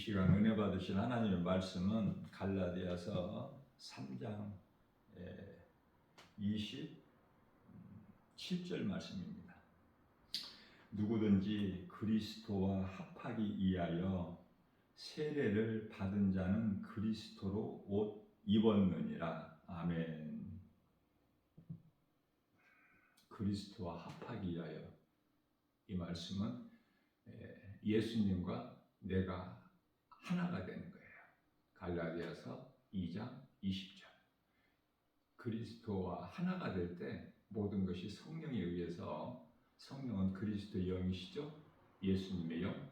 시간 은혜 받으신 하나님의 말씀은 갈라디아서 3장 27절 말씀입니다. 누구든지 그리스도와 합하기 위하여 세례를 받은 자는 그리스도로 옷 입었느니라. 아멘. 그리스도와 합하기 위하여, 이 말씀은 예수님과 내가 하나가 되는 거예요. 갈라디아서 2장 20절. 그리스도와 하나가 될 때 모든 것이 성령에 의해서, 성령은 그리스도의 영이시죠. 예수님의 영.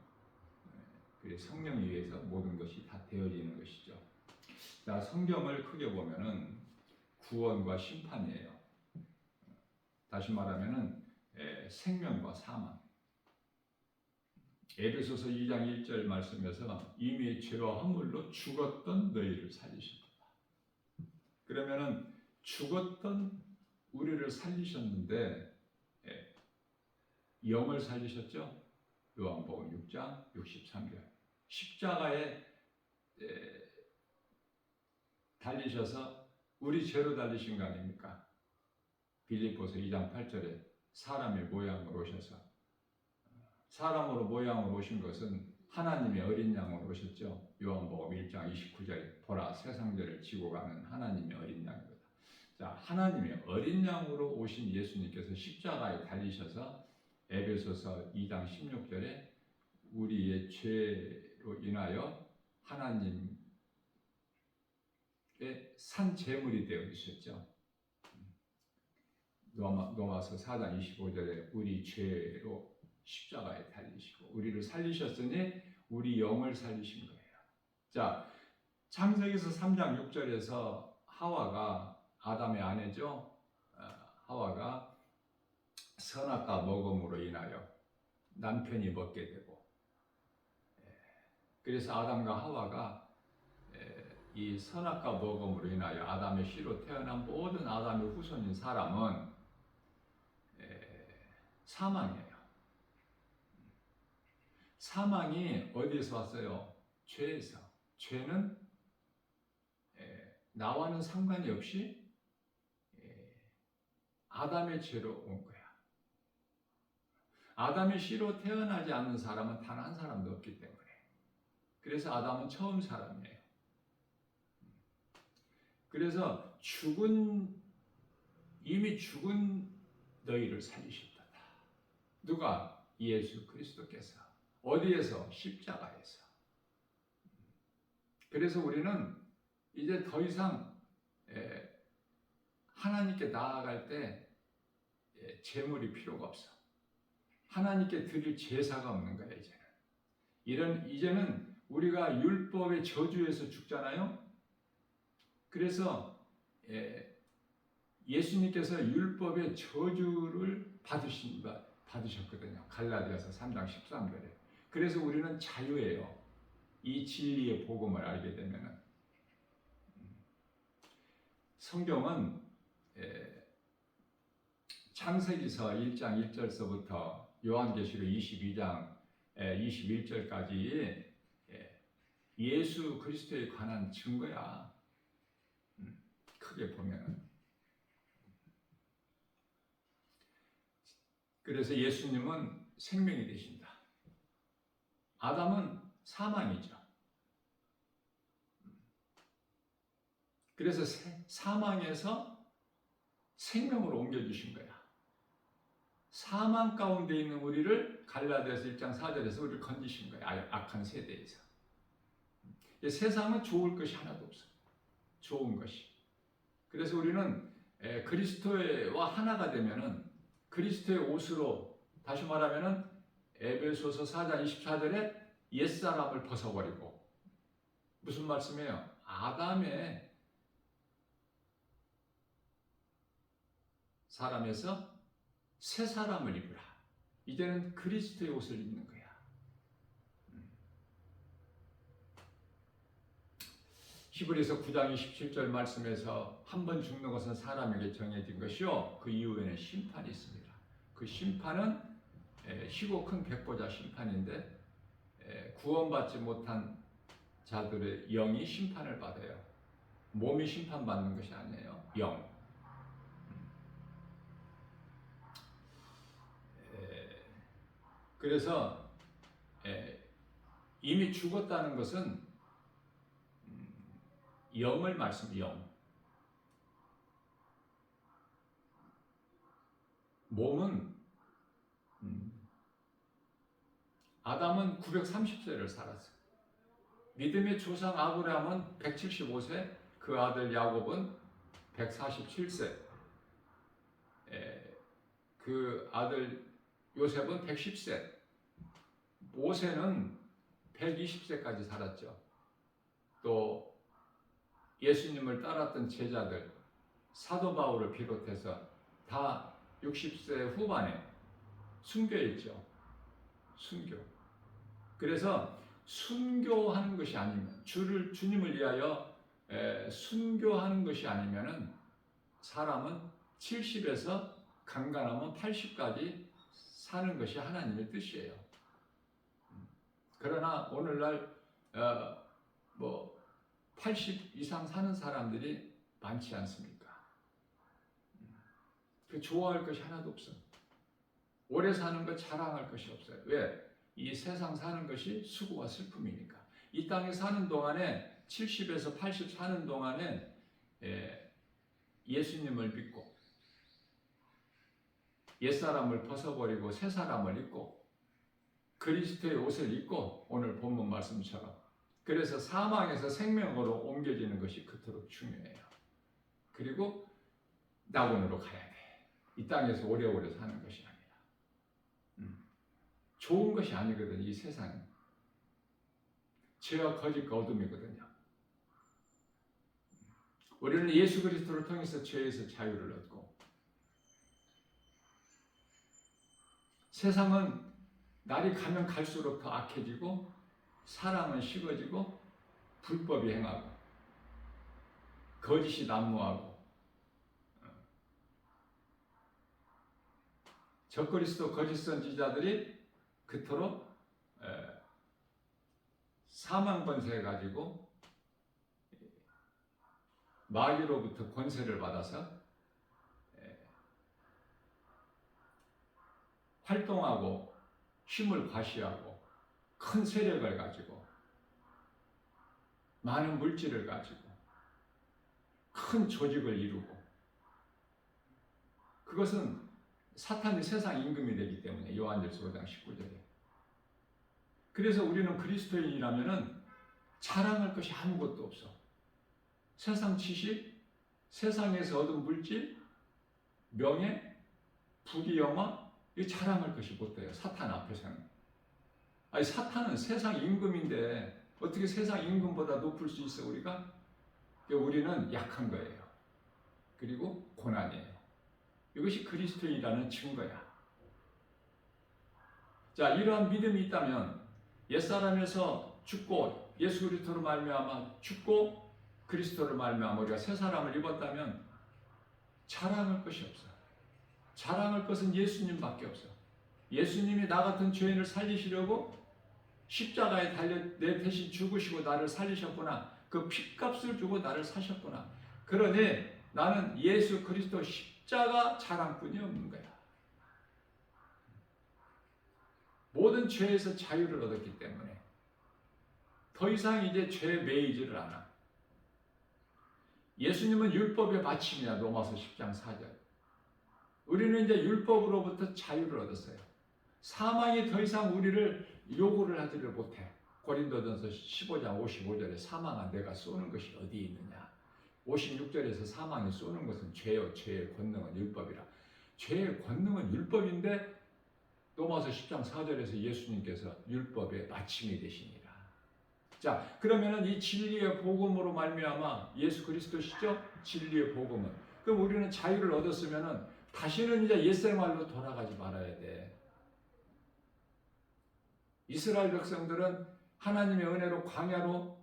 그래서 성령에 의해서 모든 것이 다 되어지는 것이죠. 자, 성경을 크게 보면은 구원과 심판이에요. 다시 말하면은 생명과 사망. 에베소서 2장 1절 말씀에서 이미 죄와 허물로 죽었던 너희를 살리셨다. 그러면은 죽었던 우리를 살리셨는데 영을 살리셨죠? 요한복음 6장 63절. 십자가에 달리셔서 우리 죄로 달리신 거 아닙니까? 빌립보서 2장 8절에 사람의 모양으로 오셔서, 사람으로 모양으로 오신 것은 하나님의 어린 양으로 오셨죠. 요한복음 1장 29절에 보라 세상죄를 지고 가는 하나님의 어린 양이다. 자, 하나님의 어린 양으로 오신 예수님께서 십자가에 달리셔서 에베소서 2장 16절에 우리의 죄로 인하여 하나님의 산 제물이 되어 있었죠. 로마서 4장 25절에 우리 죄로 십자가에 달리시고 우리를 살리셨으니 우리 영을 살리신 거예요. 자, 창세기서 3장 6절에서 하와가, 아담의 아내죠. 하와가 선악과 먹음으로 인하여 남편이 먹게 되고, 그래서 아담과 하와가 이 선악과 먹음으로 인하여 아담의 씨로 태어난 모든 아담의 후손인 사람은 사망이에요. 사망이 어디에서 왔어요? 죄에서. 죄는 나와는 상관이 없이 아담의 죄로 온 거야. 아담의 씨로 태어나지 않는 사람은 단 한 사람도 없기 때문에. 그래서 아담은 처음 사람이에요. 그래서 이미 죽은 너희를 살리셨다. 누가? 예수 그리스도께서. 어디에서? 십자가에서. 그래서 우리는 이제 더 이상 하나님께 나아갈 때 제물이 필요가 없어. 하나님께 드릴 제사가 없는 거야, 이제는 우리가 율법의 저주에서 죽잖아요. 그래서 예수님께서 율법의 저주를 받으셨거든요. 갈라디아서 3장 13절에. 그래서 우리는 자유예요. 이 진리의 복음을 알게 되면은. 성경은 창세기서 1장 1절서부터 요한계시록 22장 21절까지 예수 그리스도에 관한 증거야. 크게 보면은. 그래서 예수님은 생명이 되신다. 아담은 사망이죠. 그래서 사망에서 생명으로 옮겨주신 거야. 사망 가운데 있는 우리를 갈라디아서 1장 4절에서 우리를 건지신 거야. 악한 세대에서. 세상은 좋을 것이 하나도 없어. 좋은 것이. 그래서 우리는 그리스도와 하나가 되면은 그리스도의 옷으로, 다시 말하면은 에베소서 4장 24절에 옛사람을 벗어버리고, 무슨 말씀이에요? 아담의 사람에서 새 사람을 입으라. 이제는 그리스도의 옷을 입는 거야. 히브리서 9장 27절 말씀에서 한 번 죽는 것은 사람에게 정해진 것이요, 그 이후에는 심판이 있습니다. 그 심판은 희고 큰 백보자 심판인데, 구원받지 못한 자들의 영이 심판을 받아요. 몸이 심판받는 것이 아니에요. 영. 그래서 이미 죽었다는 것은 영을 영. 몸은 아담은 930세를 살았어요. 믿음의 조상 아브라함은 175세, 그 아들 야곱은 147세, 그 아들 요셉은 110세, 모세는 120세까지 살았죠. 또 예수님을 따랐던 제자들, 사도 바울을 비롯해서 다 60세 후반에 순교했죠. 순교. 그래서 순교하는 것이 아니면 주님을 위하여 순교하는 것이 아니면은 사람은 70에서 강간하면 80까지 사는 것이 하나님의 뜻이에요. 그러나 오늘날 80 이상 사는 사람들이 많지 않습니까? 좋아할 것이 하나도 없어. 오래 사는 것 자랑할 것이 없어요. 왜? 이 세상 사는 것이 수고와 슬픔이니까. 이 땅에 사는 동안에 70에서 80 사는 동안에 예수님을 믿고 옛사람을 벗어버리고 새사람을 입고 그리스도의 옷을 입고 오늘 본문 말씀처럼 그래서 사망에서 생명으로 옮겨지는 것이 그토록 중요해요. 그리고 낙원으로 가야 돼. 이 땅에서 오래오래 사는 것이 아니라 좋은 것이 아니거든요. 이 세상은 죄와 거짓과 어둠이거든요. 우리는 예수 그리스도를 통해서 죄에서 자유를 얻고 세상은 날이 가면 갈수록 더 악해지고 사랑은 식어지고 불법이 행하고 거짓이 난무하고 적그리스도 거짓 선지자들이 그토록 사망 권세 가지고 마귀로부터 권세를 받아서 활동하고 힘을 과시하고 큰 세력을 가지고 많은 물질을 가지고 큰 조직을 이루고 그것은 사탄이 세상 임금이 되기 때문에 요한일서 5장 19절에 그래서 우리는 그리스도인이라면은 자랑할 것이 아무것도 없어. 세상 지식, 세상에서 얻은 물질, 명예, 부귀영화 이 자랑할 것이 못 돼요. 사탄 앞에서는. 아니 사탄은 세상 임금인데 어떻게 세상 임금보다 높을 수 있어 우리가? 우리는 약한 거예요. 그리고 고난이에요. 이것이 그리스도인이라는 증거야. 자, 이러한 믿음이 있다면 옛사람에서 죽고 예수 그리스도로 말미암아 죽고 그리스도로 말미암아 우리가 새 사람을 입었다면 자랑할 것이 없어. 자랑할 것은 예수님밖에 없어. 예수님이 나 같은 죄인을 살리시려고 십자가에 달려 내 대신 죽으시고 나를 살리셨구나. 그 핏값을 주고 나를 사셨구나. 그러니 나는 예수 그리스도 십자가 자랑뿐이 없는 거야. 모든 죄에서 자유를 얻었기 때문에 더 이상 이제 죄에 매이지를 않아. 예수님은 율법의 마침이야. 로마서 10장 4절. 우리는 이제 율법으로부터 자유를 얻었어요. 사망이 더 이상 우리를 요구를 하지를 못해. 고린도전서 15장 55절에 사망아 내가 쏘는 것이 어디 있느냐. 56절에서 사망이 쏘는 것은 죄요. 죄의 권능은 율법이라. 죄의 권능은 율법인데 로마서 10장 4절에서 예수님께서 율법의 마침이 되시니라. 자, 그러면은 이 진리의 복음으로 말미암아 예수 그리스도시죠? 진리의 복음은. 그럼 우리는 자유를 얻었으면은 다시는 이제 옛생활로 돌아가지 말아야 돼. 이스라엘 백성들은 하나님의 은혜로 광야로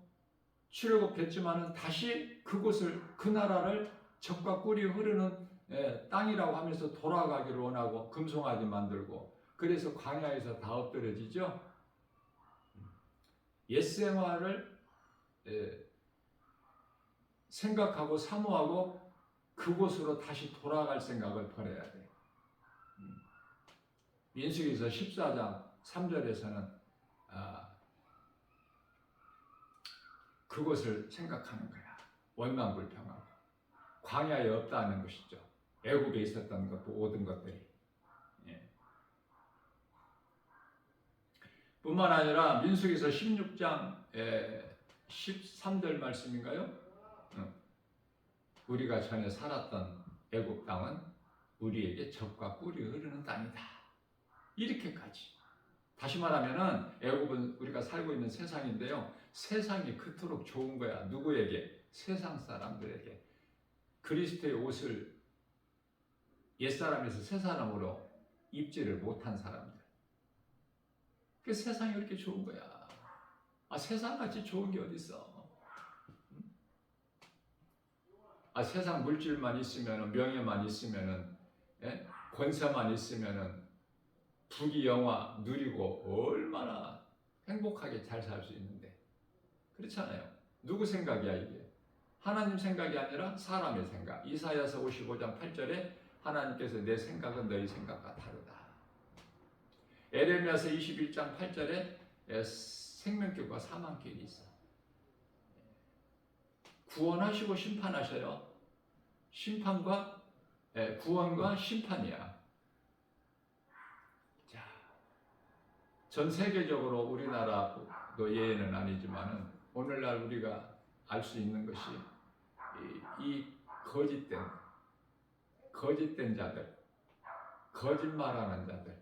출애굽했지만은 다시 그곳을 그 나라를 젖과 꿀이 흐르는 땅이라고 하면서 돌아가기를 원하고 금송아지 만들고 그래서 광야에서 다 엎드려지죠. 옛생활을 생각하고 사모하고 그곳으로 다시 돌아갈 생각을 버려야 돼. 민수기서 14장 3절에서는 그곳을 생각하는 거야. 원망불평하고 광야에 없다는 것이죠. 애굽에 있었던 것, 모든 것들이. 뿐만 아니라 민수기서 16장 13절 말씀인가요? 우리가 전에 살았던 애굽 땅은 우리에게 젖과 꿀이 흐르는 땅이다. 이렇게까지. 다시 말하면은 애굽은 우리가 살고 있는 세상인데요. 세상이 그토록 좋은 거야. 누구에게? 세상 사람들에게. 그리스도의 옷을 옛사람에서 새사람으로 입지를 못한 사람들. 그 세상이 그렇게 좋은 거야. 세상같이 좋은 게 어디 있어? 세상 물질만 있으면, 명예만 있으면, 권세만 있으면 부귀 영화 누리고 얼마나 행복하게 잘 살 수 있는데 그렇잖아요. 누구 생각이야 이게? 하나님 생각이 아니라 사람의 생각. 이사야서 55장 8절에 하나님께서 내 생각은 너희 생각과 다르다. 에레미야서 21장 8절에 생명길과 사망길이 있어. 구원하시고 심판하셔요. 심판과 구원과 심판이야. 자, 전 세계적으로 우리나라도 예외는 아니지만은 오늘날 우리가 알 수 있는 것이 이 거짓된 자들, 거짓말하는 자들.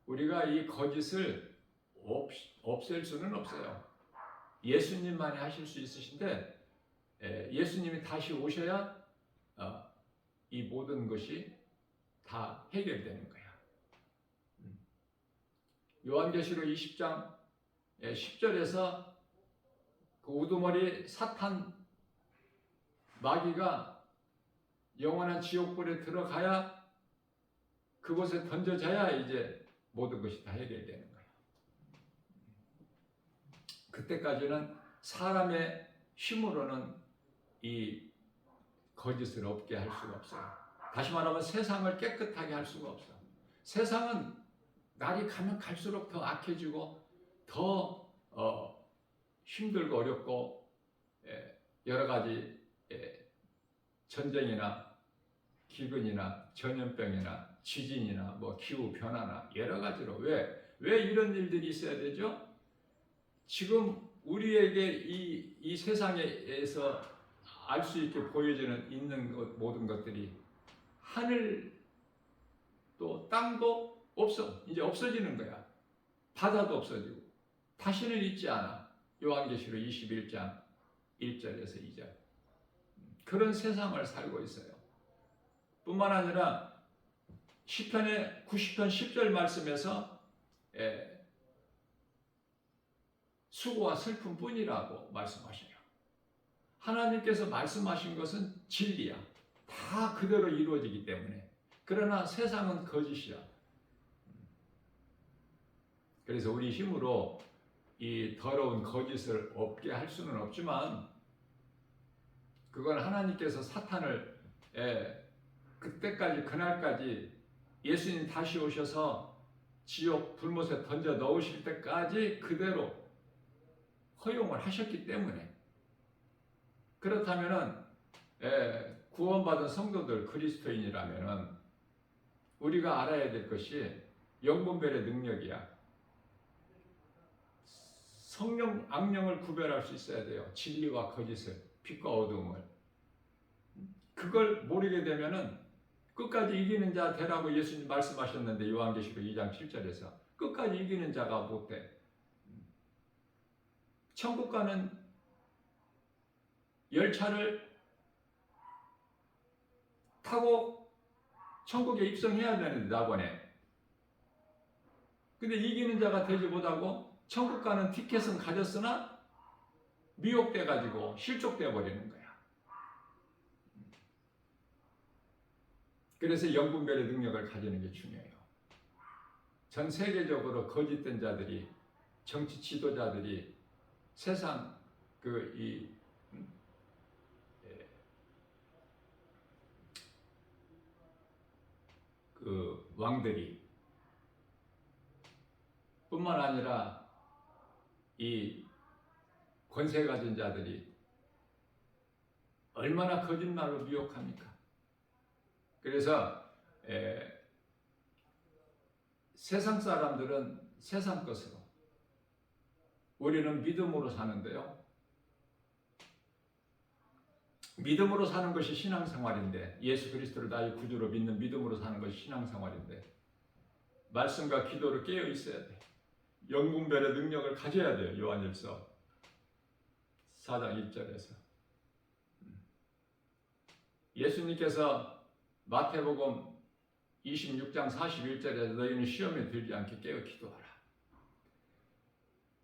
우리가 이 거짓을 없앨 수는 없어요. 예수님만이 하실 수 있으신데 예수님이 다시 오셔야 이 모든 것이 다 해결되는 거야. 요한계시록 20장 10절에서 그 우두머리 사탄 마귀가 영원한 지옥불에 들어가야 그곳에 던져져야 이제 모든 것이 다 해결되는 거야. 그때까지는 사람의 힘으로는 이 거짓을 없게 할 수가 없어요. 다시 말하면 세상을 깨끗하게 할 수가 없어. 세상은 날이 가면 갈수록 더 악해지고 더 힘들고 어렵고 여러 가지 전쟁이나 기근이나 전염병이나 지진이나 뭐 기후 변화나 여러 가지로 왜 이런 일들이 있어야 되죠? 지금 우리에게 이 세상에서 알 수 있게 보여지는 있는 모든 것들이 하늘 또 땅도 없어. 이제 없어지는 거야. 바다도 없어지고 다시는 있지 않아. 요한계시록 21장 1절에서 2절. 그런 세상을 살고 있어요. 뿐만 아니라 시편의 90편 10절 말씀에서 수고와 슬픔뿐이라고 말씀하셔요. 하나님께서 말씀하신 것은 진리야. 다 그대로 이루어지기 때문에. 그러나 세상은 거짓이야. 그래서 우리 힘으로 이 더러운 거짓을 없게 할 수는 없지만 그건 하나님께서 사탄을 그때까지 그날까지 예수님 다시 오셔서 지옥 불못에 던져 넣으실 때까지 그대로 허용을 하셨기 때문에 그렇다면은 구원받은 성도들 그리스도인이라면은 우리가 알아야 될 것이 영분별의 능력이야. 성령, 악령을 구별할 수 있어야 돼요. 진리와 거짓을, 빛과 어둠을. 그걸 모르게 되면은 끝까지 이기는 자 되라고 예수님 말씀하셨는데 요한계시록 2장 7절에서 끝까지 이기는 자가 못 돼. 천국 가는 열차를 타고 천국에 입성해야 되는데 낙원에. 근데 이기는 자가 되지 못하고 천국 가는 티켓은 가졌으나 미혹돼 가지고 실족돼 버리는 거야. 그래서 영분별의 능력을 가지는 게 중요해요. 전 세계적으로 거짓된 자들이, 정치 지도자들이 세상 그 왕들이 뿐만 아니라 이 권세 가진 자들이 얼마나 거짓말로 미혹합니까? 그래서 세상 사람들은 세상 것으로, 우리는 믿음으로 사는데요. 믿음으로 사는 것이 신앙생활인데, 예수 그리스도를 나의 구주로 믿는 믿음으로 사는 것이 신앙생활인데, 말씀과 기도를 깨어 있어야 돼. 영분별의 능력을 가져야 돼요. 요한일서 4장 1절에서 예수님께서 마태복음 26장 41절에서 너희는 시험에 들지 않게 깨어 기도하라.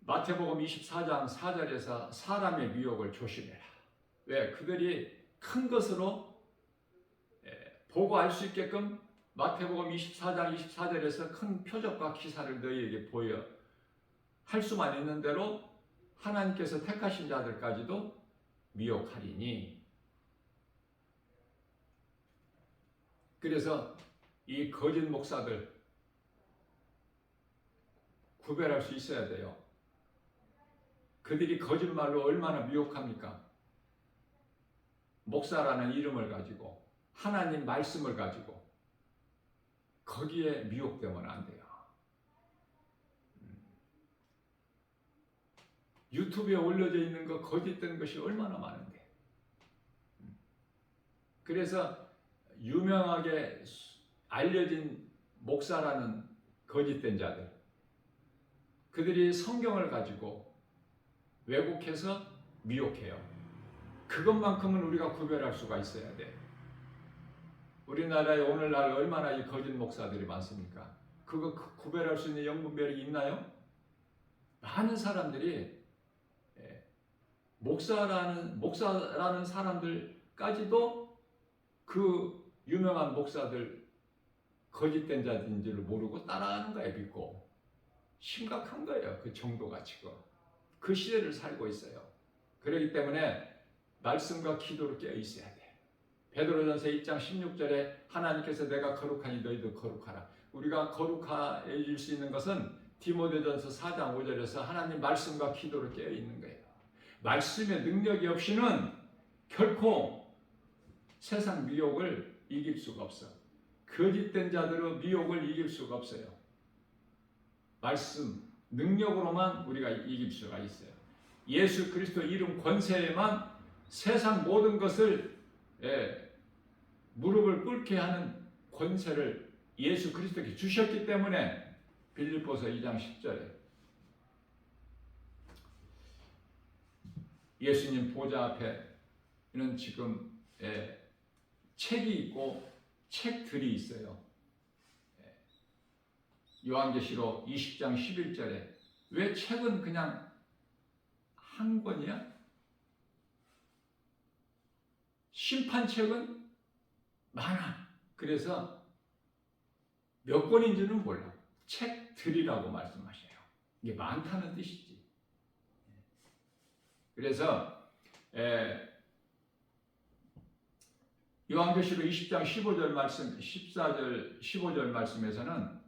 마태복음 24장 4절에서 사람의 미혹을 조심해라. 왜? 그들이 큰 것으로 보고 알 수 있게끔 마태복음 24장 24절에서 큰 표적과 기사를 너희에게 보여 할 수만 있는 대로 하나님께서 택하신 자들까지도 미혹하리니. 그래서 이 거짓 목사들 구별할 수 있어야 돼요. 그들이 거짓말로 얼마나 미혹합니까? 목사라는 이름을 가지고 하나님 말씀을 가지고 거기에 미혹되면 안 돼요. 유튜브에 올려져 있는 거 거짓된 것이 얼마나 많은데. 그래서 유명하게 알려진 목사라는 거짓된 자들, 그들이 성경을 가지고 왜곡해서 미혹해요. 그것만큼은 우리가 구별할 수가 있어야 돼. 우리나라에 오늘날 얼마나 이 거짓 목사들이 많습니까? 그거 구별할 수 있는 영분별이 있나요? 많은 사람들이 목사라는 사람들까지도 그 유명한 목사들 거짓된 자인지를 모르고 따라하는 거예요. 믿고. 심각한 거예요. 그 정도가 지금. 그 시대를 살고 있어요. 그렇기 때문에 말씀과 기도로 깨어 있어야 돼. 베드로전서 1장 16절에 하나님께서 내가 거룩하니 너희도 거룩하라. 우리가 거룩해질 수 있는 것은 디모데전서 4장 5절에서 하나님 말씀과 기도로 깨어 있는 거예요. 말씀의 능력이 없이는 결코 세상 미혹을 이길 수가 없어. 거짓된 자들의 미혹을 이길 수가 없어요. 말씀, 능력으로만 우리가 이길 수가 있어요. 예수 그리스도 이름 권세에만 세상 모든 것을 무릎을 꿇게 하는 권세를 예수 그리스도께 주셨기 때문에 빌립보서 2장 10절에 예수님 보좌 앞에는 지금 책이 있고 책들이 있어요. 요한계시록 20장 11절에 왜 책은 그냥 한 권이야? 심판책은 많아. 그래서 몇 권인지는 몰라. 책들이라고 말씀하셔요. 이게 많다는 뜻이지. 그래서 요한계시록 20장 15절 말씀, 14절, 15절 말씀에서는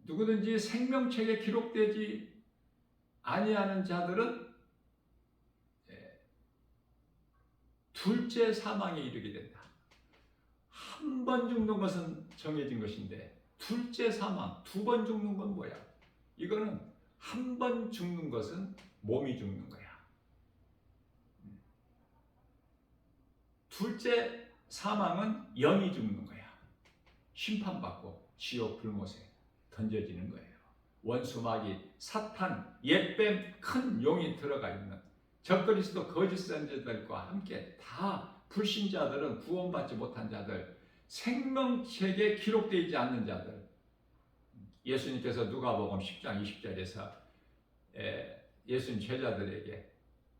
누구든지 생명책에 기록되지 아니하는 자들은 둘째 사망에 이르게 된다. 한 번 죽는 것은 정해진 것인데 둘째 사망, 두 번 죽는 건 뭐야? 이거는 한 번 죽는 것은 몸이 죽는 거야. 둘째 사망은 영이 죽는 거야. 심판받고 지옥 불못에 던져지는 거예요. 원수 마귀 사탄 옛뱀 큰 용이 들어가 있는 적그리스도 거짓 선지자들과 함께 다 불신자들은 구원받지 못한 자들, 생명책에 기록되어 있지 않는 자들. 예수님께서 누가복음 10장 20절에서 예수님 제자들에게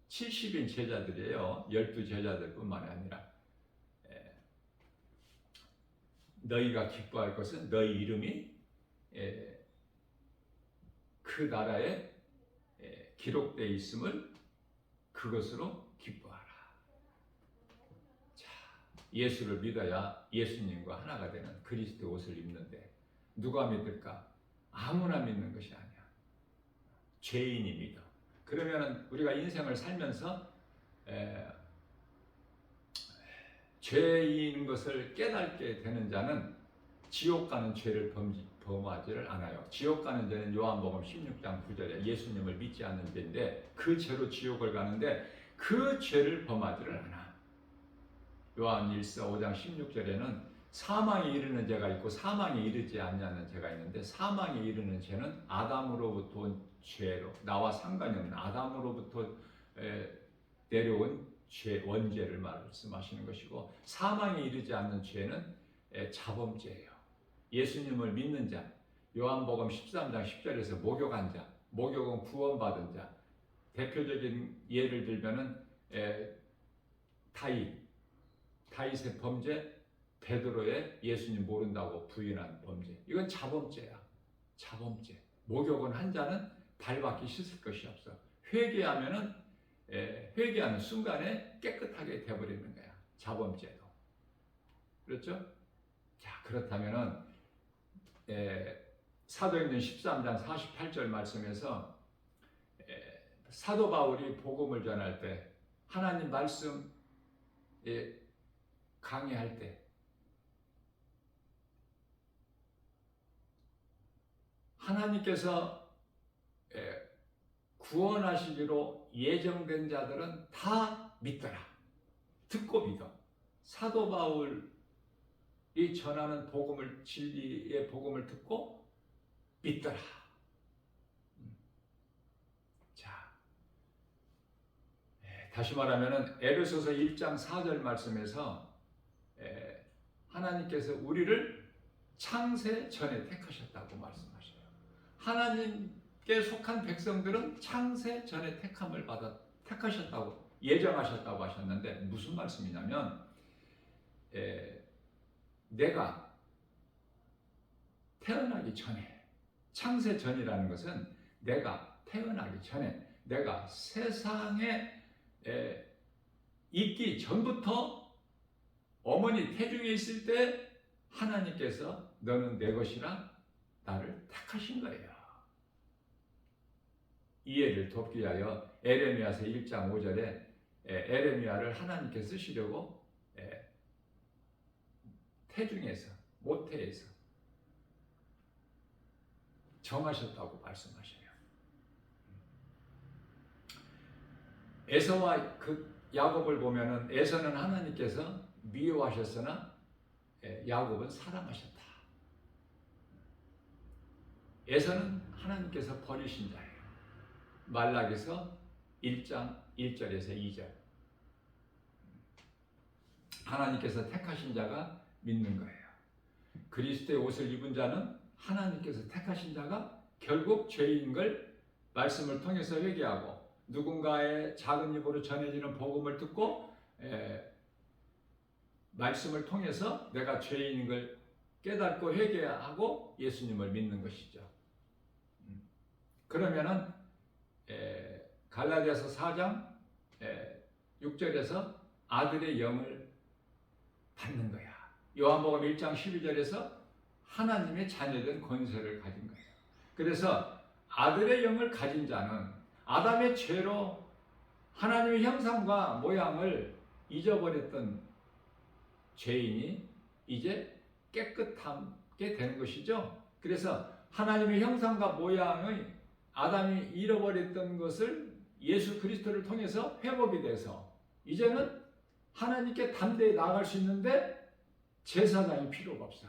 70인 제자들이에요. 12제자들 뿐만 아니라 너희가 기뻐할 것은 너희 이름이 그 나라에 기록되어 있음을 그것으로 기뻐하라. 자, 예수를 믿어야 예수님과 하나가 되는 그리스도 옷을 입는데 누가 믿을까? 아무나 믿는 것이 아니야. 죄인이 믿어. 그러면 우리가 인생을 살면서 죄인 것을 깨닫게 되는 자는 지옥 가는 죄를 범하지를 않아요. 지옥 가는 죄는 요한복음 16장 9절에 예수님을 믿지 않는 죄인데 그 죄로 지옥을 가는데 그 죄를 범하지를 않아. 요한 1서 5장 16절에는 사망에 이르는 죄가 있고 사망에 이르지 않는 죄가 있는데 사망에 이르는 죄는 아담으로부터 온 죄로 나와 상관이 없는 아담으로부터 내려온 죄, 원죄를 말씀하시는 것이고 사망에 이르지 않는 죄는 자범죄예요. 예수님을 믿는 자, 요한복음 13장 10절에서 목욕한 자, 목욕은 구원받은 자, 대표적인 예를 들면은 다윗의 범죄, 베드로의 예수님 모른다고 부인한 범죄. 이건 자범죄야. 자범죄. 목욕은 한 자는 발밖에 씻을 것이 없어. 회개하면은 회개하는 순간에 깨끗하게 되어버리는 거야. 자범죄도. 그렇죠? 자, 그렇다면은 사도행전 13장 48절 말씀에서 사도 바울이 복음을 전할 때 하나님 말씀 강의할 때 하나님께서 구원하시기로 예정된 자들은 다 믿더라. 듣고 믿어. 사도 바울이 전하는 복음을 진리의 복음을 듣고 믿더라. 자, 다시 말하면은 에베소서 1장 4절 말씀에서 하나님께서 우리를 창세 전에 택하셨다고 말씀하셔요. 하나님께 속한 백성들은 창세 전에 택함을 받아 택하셨다고 예정하셨다고 하셨는데 무슨 말씀이냐면 내가 태어나기 전에 창세 전이라는 것은 내가 태어나기 전에 내가 세상에 있기 전부터 어머니 태중에 있을 때 하나님께서 너는 내 것이라 나를 택하신 거예요. 이해를 돕기 위하여 에레미야서 1장 5절에 에레미야를 하나님께 쓰시려고 태중에서 모태에서 정하셨다고 말씀하셔요. 에서와 그 야곱을 보면은 에서는 하나님께서 미워하셨으나 야곱은 사랑하셨다. 에서는 하나님께서 버리신 자예요. 말라기서 1장 1절에서 2절. 하나님께서 택하신 자가 믿는 거예요. 그리스도의 옷을 입은 자는 하나님께서 택하신 자가 결국 죄인 걸 말씀을 통해서 회개하고 누군가의 작은 입으로 전해지는 복음을 듣고 말씀을 통해서 내가 죄인인 걸 깨닫고 회개하고 예수님을 믿는 것이죠. 그러면은 갈라디아서 4장 6절에서 아들의 영을 받는 거야. 요한복음 1장 12절에서 하나님의 자녀된 권세를 가진 거예요. 그래서 아들의 영을 가진 자는 아담의 죄로 하나님의 형상과 모양을 잊어버렸던 죄인이 이제 깨끗하게 되는 것이죠. 그래서 하나님의 형상과 모양의 아담이 잃어버렸던 것을 예수 그리스도를 통해서 회복이 돼서 이제는 하나님께 담대히 나아갈 수 있는데 제사장이 필요가 없어.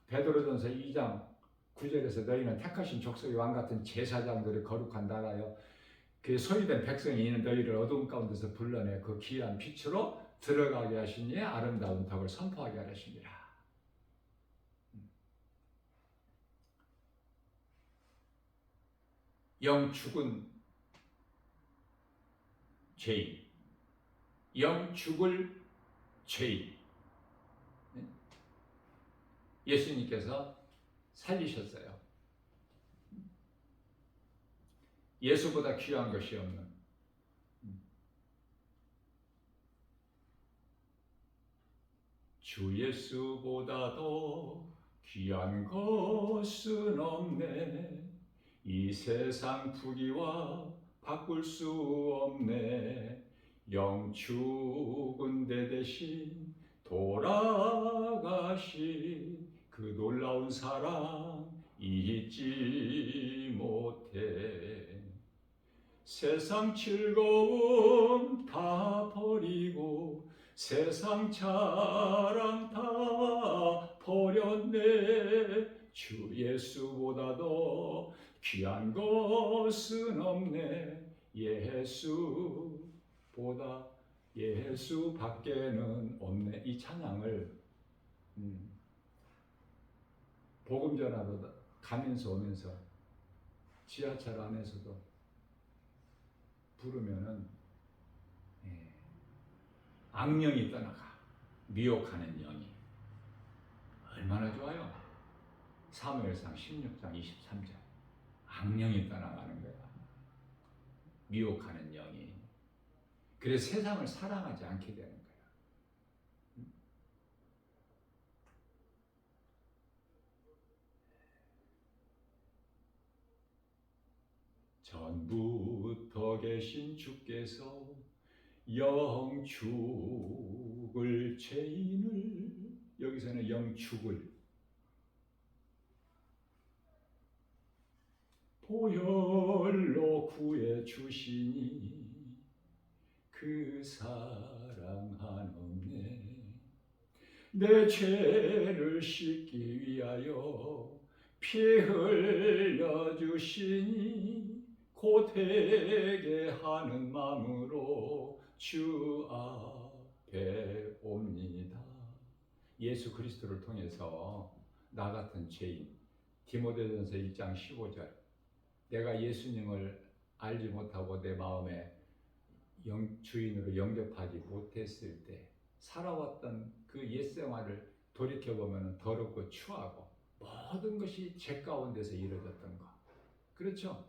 베드로전서 2장 9절에서 너희는 택하신 족속의 왕 같은 제사장들의 거룩한 나라여 그 소유된 백성이 있는 너희를 어두운 가운데서 불러내 그 귀한 빛으로 들어가게 하시니 아름다운 덕을 선포하게 하시니라. 영 죽은 죄인, 영 죽을 죄인, 예수님께서 살리셨어요. 예수보다 귀한 것이 없는. 주 예수보다도 귀한 것은 없네. 이 세상 부귀와 바꿀 수 없네. 영축은 대 대신 돌아가신 그 놀라운 사랑 잊지 못해. 세상 즐거움 다 버리고 세상 자랑 다 버렸네. 주 예수보다도 귀한 것은 없네. 예수밖에는 없네. 이 찬양을 복음 전하러 가면서 오면서 지하철 안에서도 부르면은 악령이 떠나가. 미혹하는 영이. 얼마나 좋아요. 사무엘상 16장 23절. 악령이 떠나가는 거야. 미혹하는 영이. 그래서 세상을 사랑하지 않게 되는 거야. 전부터 계신 주께서 영축을 죄인을, 여기서는 영축을 보혈로 구해 주시니 그 사랑하노네. 내 죄를 씻기 위하여 피 흘려 주시니 고되게 하는 마음으로 주 앞에 옵니다. 예수 그리스도를 통해서 나 같은 죄인, 디모데전서 1장 15절, 내가 예수님을 알지 못하고 내 마음에 주인으로 영접하지 못했을 때 살아왔던 그 옛생활을 돌이켜보면 더럽고 추하고 모든 것이 죄 가운데서 이루어졌던 것. 그렇죠?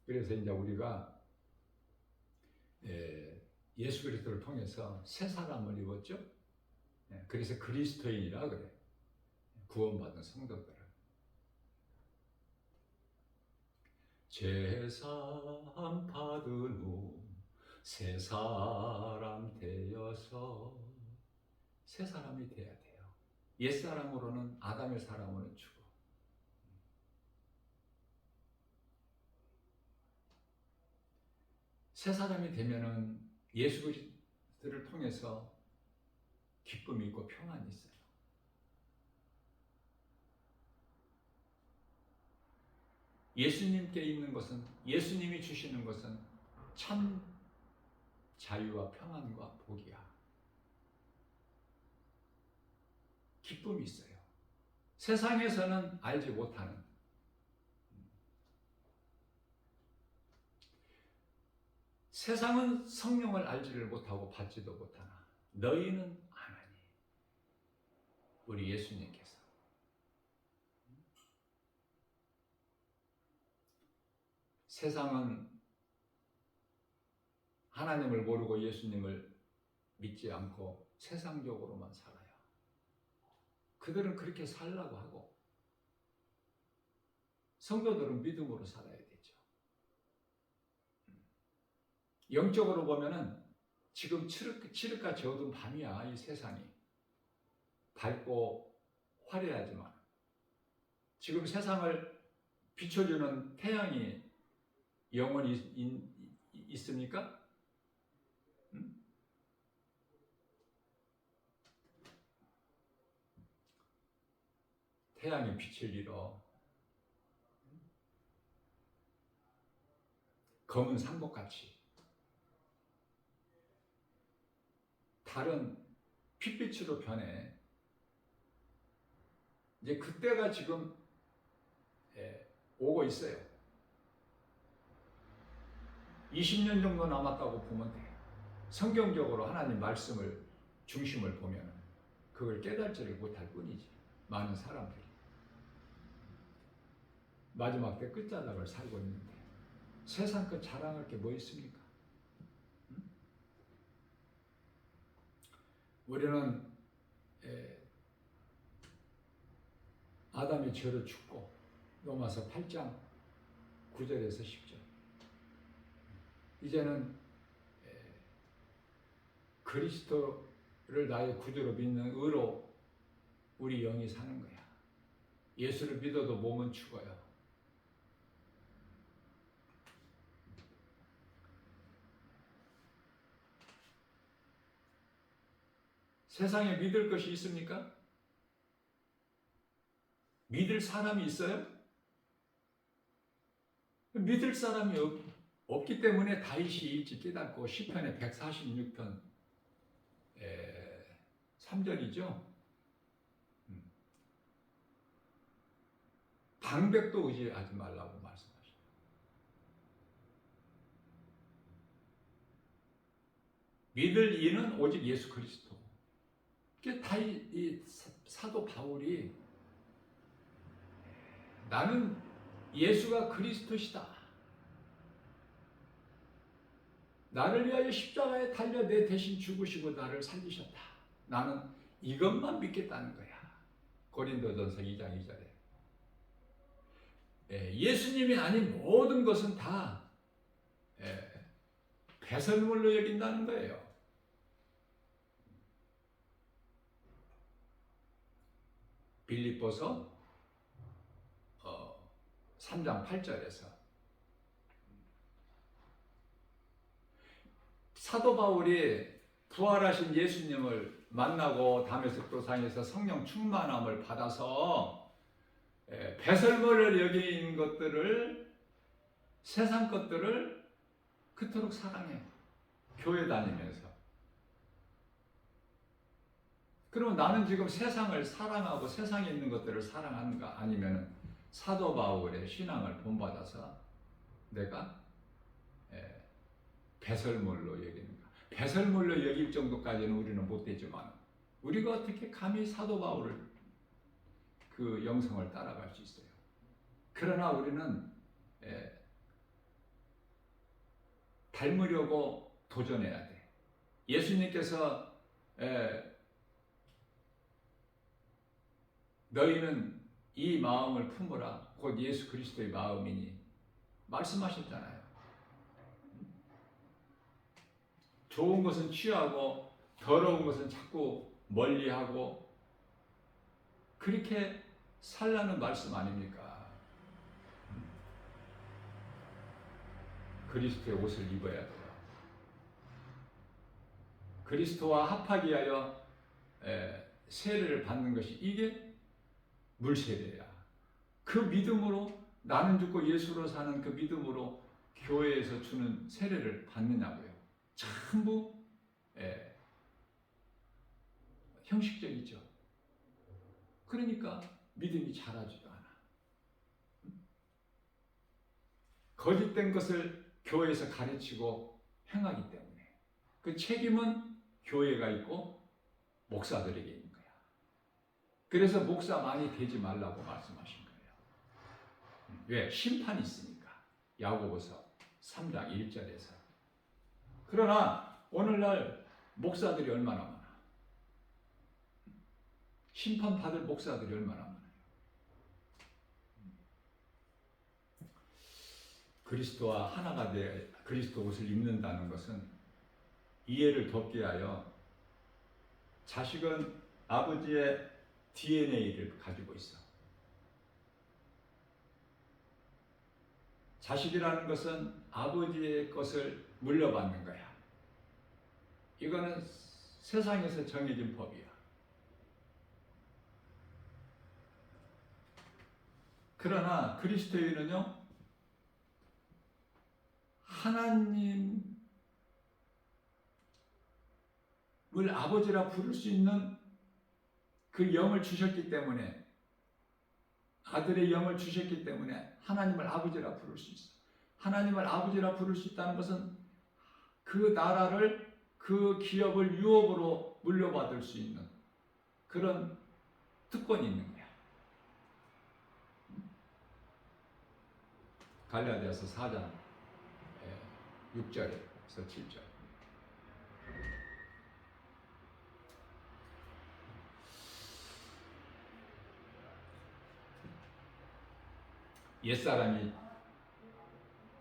그래서 이제 우리가 예수 그리스도를 통해서 새 사람을 입었죠. 그래서 그리스도인이라 그래. 구원받은 성도들을. 제사함 받은 후 새 사람 되어서 새 사람이 돼야 돼요. 옛 사람으로는 아담의 사람으로는 죽어. 새 사람이 되면은 예수 그리스도를 통해서 기쁨이 있고 평안이 있어요. 예수님께 있는 것은, 예수님이 주시는 것은 참 자유와 평안과 복이야. 기쁨이 있어요. 세상에서는 알지 못하는. 세상은 성령을 알지를 못하고 받지도 못하나 너희는 아나니. 우리 예수님께서. 세상은 하나님을 모르고 예수님을 믿지 않고 세상적으로만 살아요. 그들은 그렇게 살라고 하고 성도들은 믿음으로 살아야 되죠. 영적으로 보면은 지금 칠흑같이 어두운 밤이야. 이 세상이 밝고 화려하지만 지금 세상을 비춰주는 태양이 영원히 있습니까? 태양의 빛을 잃어 검은 상복같이 달은 핏빛으로 변해. 이제 그때가 지금 오고 있어요. 20년 정도 남았다고 보면 돼. 성경적으로 하나님 말씀을 중심을 보면 그걸 깨달지를 못할 뿐이지. 많은 사람들이. 마지막 때 끝자락을 살고 있는데 세상 것 자랑할 게 뭐 있습니까? 우리는 아담의 죄로 죽고 로마서 8장 9절에서 10절 이제는 그리스도를 나의 구주로 믿는 의로 우리 영이 사는 거야. 예수를 믿어도 몸은 죽어요. 세상에 믿을 것이 있습니까? 믿을 사람이 있어요? 믿을 사람이 없기 때문에 다윗이 일찍 깨닫고 시편의 146편 3절이죠. 방백도 의지하지 말라고 말씀하십니다. 믿을 이는 오직 예수 그리스도. 이 사도 바울이 나는 예수가 그리스도시다. 나를 위하여 십자가에 달려 내 대신 죽으시고 나를 살리셨다. 나는 이것만 믿겠다는 거야. 고린도전서 2장 2절에. 예수님이 아닌 모든 것은 다 배설물로 여긴다는 거예요. 빌립보서 3장 8절에서 사도 바울이 부활하신 예수님을 만나고 다메섹 도상에서 성령 충만함을 받아서 배설물을 여긴 것들을 세상 것들을 그토록 사랑해. 교회 다니면서. 그러면 나는 지금 세상을 사랑하고 세상에 있는 것들을 사랑하는가? 아니면 사도 바울의 신앙을 본받아서 내가 배설물로 여기는가? 배설물로 여길 정도까지는 우리는 못 되지만 우리가 어떻게 감히 사도 바울을 그 영성을 따라갈 수 있어요? 그러나 우리는 닮으려고 도전해야 돼. 예수님께서 너희는 이 마음을 품으라. 곧 예수 그리스도의 마음이니 말씀하셨잖아요. 좋은 것은 취하고 더러운 것은 자꾸 멀리하고 그렇게 살라는 말씀 아닙니까? 그리스도의 옷을 입어야 돼요. 그리스도와 합하기 위하여 세례를 받는 것이 이게 물세례야. 그 믿음으로 나는 죽고 예수로 사는 그 믿음으로 교회에서 주는 세례를 받느냐고요. 전부 형식적이죠. 그러니까 믿음이 자라지도 않아. 거짓된 것을 교회에서 가르치고 행하기 때문에 그 책임은 교회가 있고 목사들에게 있는 거야. 그래서 목사 많이 되지 말라고 말씀하신 거예요. 왜? 심판이 있으니까. 야고보서 3장 1절에서. 그러나 오늘날 목사들이 얼마나 많아? 심판받을 목사들이 얼마나 많아요? 그리스도와 하나가 돼 그리스도 옷을 입는다는 것은 이해를 돕기 위하여 자식은 아버지의 DNA를 가지고 있어. 자식이라는 것은 아버지의 것을 물려받는 거야. 이거는 세상에서 정해진 법이야. 그러나 그리스도인은요, 하나님을 아버지라 부를 수 있는 그 영을 주셨기 때문에, 아들의 영을 주셨기 때문에 하나님을 아버지라 부를 수 있어. 하나님을 아버지라 부를 수 있다는 것은 그 나라를, 그 기업을 유업으로 물려받을 수 있는 그런 특권이 있는 거야. 갈라디아서 4장 6절에서 7절.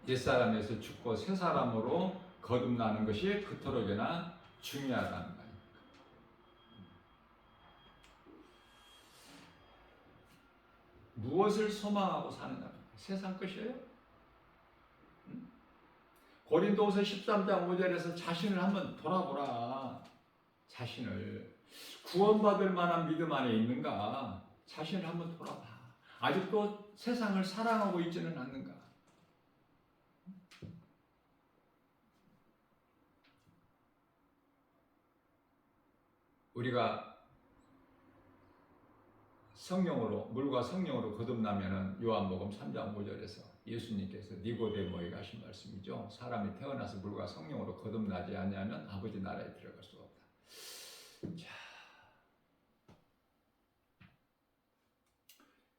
옛사람에서 죽고 새 사람으로 거듭나는 것이 그토록이나 중요하다는 거예요. 무엇을 소망하고 사느냐? 세상 것이에요? 고린도후서 13장 5절에서 자신을 한번 돌아보라. 자신을 구원받을 만한 믿음 안에 있는가? 자신을 한번 돌아봐. 아직도 세상을 사랑하고 있지는 않는가? 우리가 성령으로, 물과 성령으로 거듭나면은 요한복음 3장 5절에서 예수님께서 니고데모에게 하신 말씀이죠. 사람이 태어나서 물과 성령으로 거듭나지 않으면 아버지 나라에 들어갈 수 없다. 자,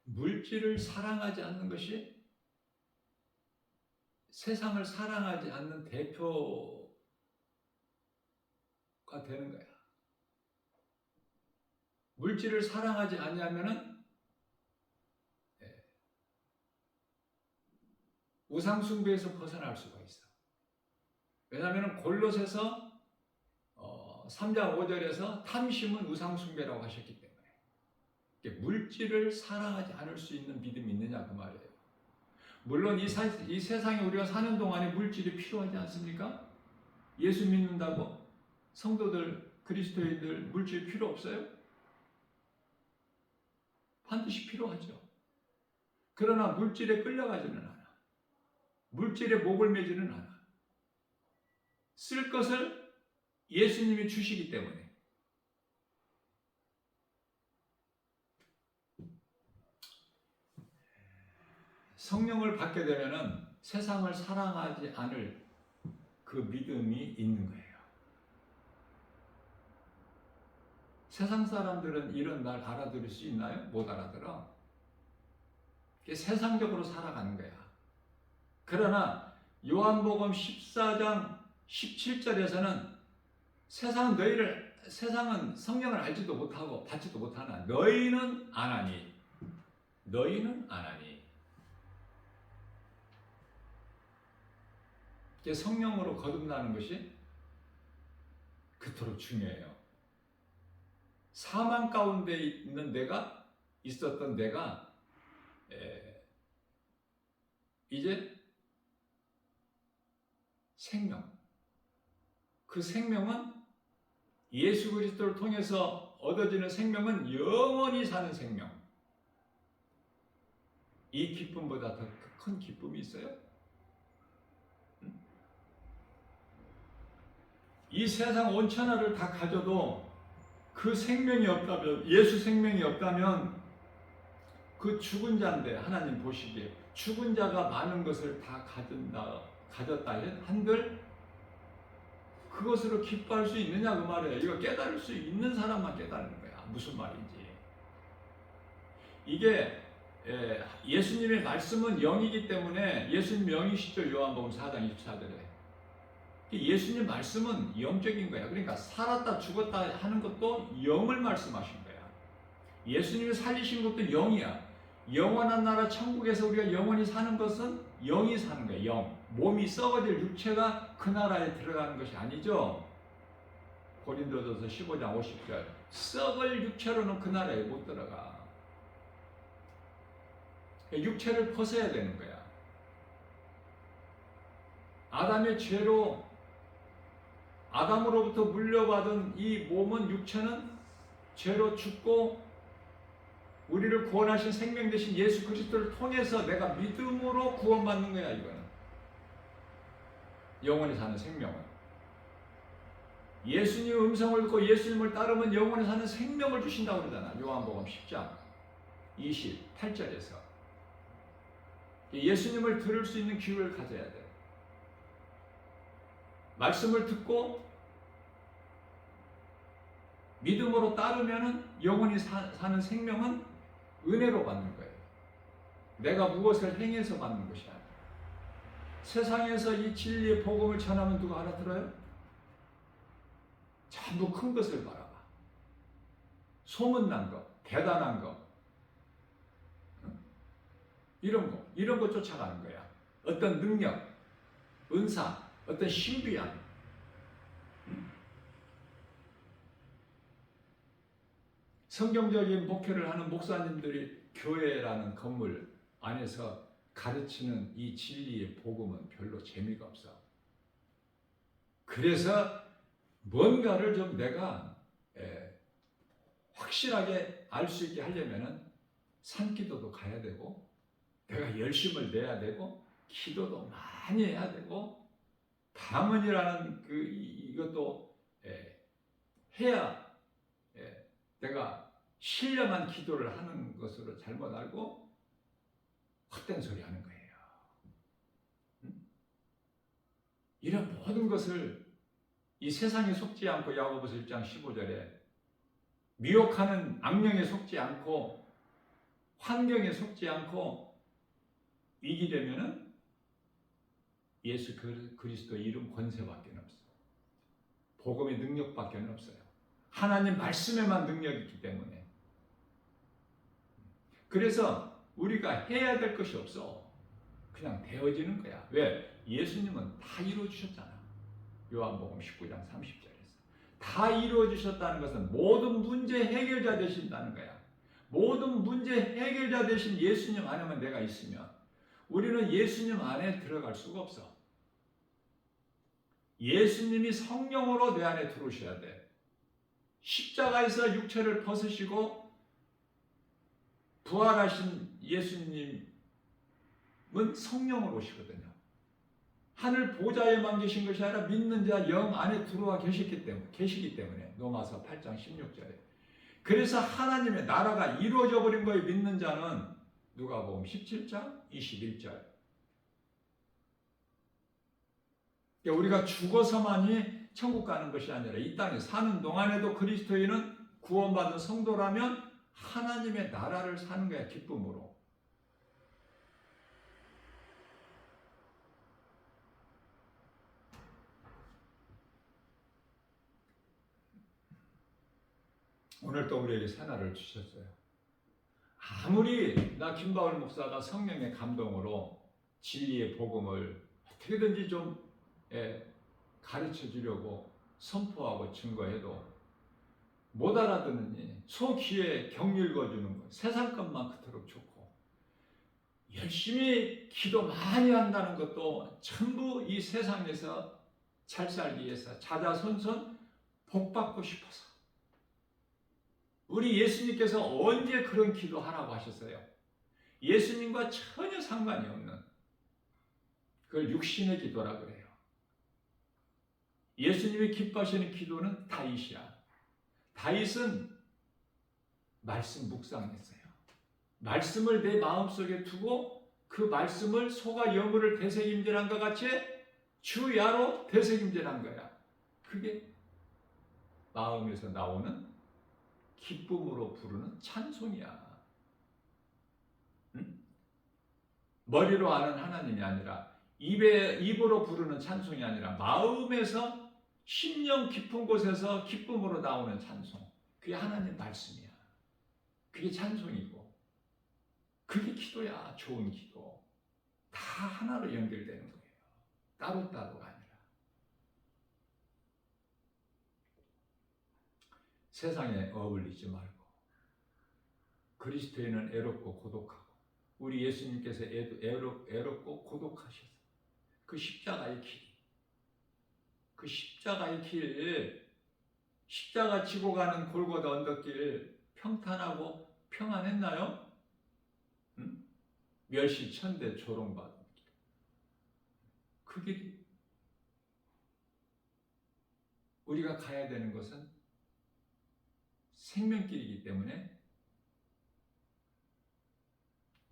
물질을 사랑하지 않는 것이 세상을 사랑하지 않는 대표가 되는 거야. 물질을 사랑하지 않으면은 우상숭배에서 벗어날 수가 있어. 왜냐하면 골로새서 3장 5절에서 탐심은 우상숭배라고 하셨기 때문에 물질을 사랑하지 않을 수 있는 믿음이 있느냐 그 말이에요. 물론 이 세상에 우리가 사는 동안에 물질이 필요하지 않습니까? 예수 믿는다고 성도들, 그리스도인들 물질 필요 없어요? 반드시 필요하죠. 그러나 물질에 끌려가지는 않아. 물질에 목을 매지는 않아. 쓸 것을 예수님이 주시기 때문에. 성령을 받게 되면은 세상을 사랑하지 않을 그 믿음이 있는 거예요. 세상 사람들은 이런 날 알아들을 수 있나요? 못 알아들어. 세상적으로 살아가는 거야. 그러나 요한복음 14장 17절에서는 세상은 성령을 알지도 못하고 받지도 못하나 너희는 아나니. 성령으로 거듭나는 것이 그토록 중요해요. 사망 가운데 있었던 내가 이제 생명, 그 생명은 예수 그리스도를 통해서 얻어지는 생명은 영원히 사는 생명. 이 기쁨보다 더 큰 기쁨이 있어요? 이 세상 온천하를 다 가져도 그 생명이 없다면, 예수 생명이 없다면 그 죽은 자인데 하나님 보시기에 죽은 자가 많은 것을 다 가졌다 한들 그것으로 기뻐할 수 있느냐 그 말이에요. 이거 깨달을 수 있는 사람만 깨달는 거야. 무슨 말인지. 이게 예수님의 말씀은 영이기 때문에 예수님 영이시죠. 요한복음 4장 24절에. 예수님 말씀은 영적인 거야. 그러니까 살았다 죽었다 하는 것도 영을 말씀하신 거야. 예수님이 살리신 것도 영이야. 영원한 나라 천국에서 우리가 영원히 사는 것은 영이 사는 거야. 영. 몸이 썩어질 육체가 그 나라에 들어가는 것이 아니죠. 고린도전서 15장 50절. 썩을 육체로는 그 나라에 못 들어가. 육체를 벗어야 되는 거야. 아담의 죄로 아담으로부터 물려받은 이 몸은 육체는 죄로 죽고 우리를 구원하신 생명 되신 예수 그리스도를 통해서 내가 믿음으로 구원받는 거야. 이거는 영원히 사는 생명은 예수님의 음성을 듣고 예수님을 따르면 영원히 사는 생명을 주신다고 그러잖아. 요한복음 10장 28절에서 예수님을 들을 수 있는 기회를 가져야 돼. 말씀을 듣고 믿음으로 따르면 영원히 사는 생명은 은혜로 받는 거예요. 내가 무엇을 행해서 받는 것이 아니야. 세상에서 이 진리의 복음을 전하면 누가 알아들어요? 전부 큰 것을 바라봐. 소문난 거, 대단한 거, 이런 거 쫓아가는 거야. 어떤 능력, 은사, 어떤 신비함. 성경적인 목회를 하는 목사님들이 교회라는 건물 안에서 가르치는 이 진리의 복음은 별로 재미가 없어. 그래서 뭔가를 좀 내가 확실하게 알 수 있게 하려면은 산기도도 가야 되고, 내가 열심을 내야 되고, 기도도 많이 해야 되고, 담언이라는 이것도 해야 내가 신령한 기도를 하는 것으로 잘못 알고 헛된 소리 하는 거예요. 이런 모든 것을 이 세상에 속지 않고, 야고보서 1장 15절에 미혹하는 악령에 속지 않고 환경에 속지 않고 이기려면은 예수 그리스도 이름 권세밖에 없어요. 복음의 능력밖에 없어요. 하나님 말씀에만 능력이 있기 때문에. 그래서 우리가 해야 될 것이 없어. 그냥 되어지는 거야. 왜? 예수님은 다 이루어주셨잖아. 요한복음 19장 30절에서. 다 이루어주셨다는 것은 모든 문제 해결자 되신다는 거야. 모든 문제 해결자 되신 예수님 안에만 내가 있으면 우리는 예수님 안에 들어갈 수가 없어. 예수님이 성령으로 내 안에 들어오셔야 돼. 십자가에서 육체를 벗으시고 부활하신 예수님은 성령으로 오시거든요. 하늘 보좌에만 계신 것이 아니라 믿는 자 영 안에 들어와 계시기 때문에 로마서 8장 16절에. 그래서 하나님의 나라가 이루어져 버린 거에 믿는 자는 누가복음 17장 21절. 우리가 죽어서만이 천국 가는 것이 아니라 이 땅에 사는 동안에도 그리스도인은 구원받은 성도라면 하나님의 나라를 사는 거야, 기쁨으로. 오늘 또 우리에게 새날을 주셨어요. 아무리 나 김바울 목사가 성령의 감동으로 진리의 복음을 어떻게든지 좀 가르쳐 주려고 선포하고 증거해도 못 알아듣느니 소귀에 경 읽어주는 것, 세상 것만 그토록 좋고, 열심히 기도 많이 한다는 것도 전부 이 세상에서 잘 살기 위해서 자자손손 복받고 싶어서. 우리 예수님께서 언제 그런 기도하라고 하셨어요? 예수님과 전혀 상관이 없는, 그걸 육신의 기도라 그래요. 예수님이 기뻐하시는 기도는 다윗이야. 다윗은 말씀 묵상했어요. 말씀을 내 마음속에 두고 그 말씀을 소가 여물을 되새김질한 것 같이 주야로 되새김질한 거야. 그게 마음에서 나오는 기쁨으로 부르는 찬송이야. 응? 머리로 아는 하나님이 아니라 입으로 부르는 찬송이 아니라 마음에서 심령 깊은 곳에서 기쁨으로 나오는 찬송. 그게 하나님 말씀이야. 그게 찬송이고 그게 기도야. 좋은 기도. 다 하나로 연결되는 거예요. 따로따로가 아니라. 세상에 어울리지 말고 그리스도인은 애롭고 고독하고, 우리 예수님께서 애롭고 고독하셔서 그 십자가의 길, 그 십자가의 길, 십자가 지고 가는 골고다 언덕길 평탄하고 평안했나요? 응? 멸시천대 조롱받은 길. 그 길이 우리가 가야 되는 것은 생명길이기 때문에,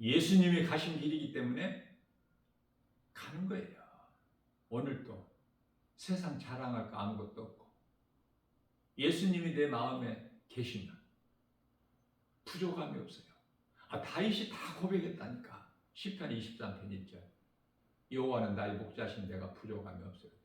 예수님이 가신 길이기 때문에 가는 거예요. 오늘도 세상 자랑할 거 아무것도 없고 예수님이 내 마음에 계시면 부족함이 없어요. 다윗이 다 고백했다니까. 시편 23편 1절. 여호와는 나의 목자신 내가 부족함이 없으리로다.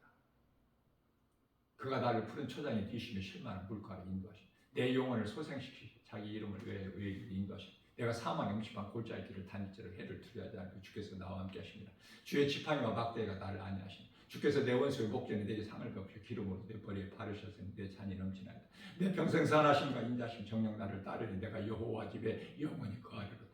그가 나를 푸른 초장에 뒤시며 실만한 물가로 인도하시니 내 영혼을 소생시키시 자기 이름을 위해 인도하시니 내가 사망의 음식한 골짜기 길을 다닐지라 해를 두려워하지 않고 주께서 나와 함께 하십니다. 주의 지팡이와 막대기가 나를 안위하시니 주께서 내 원수의 목전에 내게 상을 덮으시고 기름으로 내 머리에 바르셨으니 내 잔이 넘치나이다. 내 평생 선하심과 인자심 정녕 나를 따르니 내가 여호와 집에 영원히 거하리로다.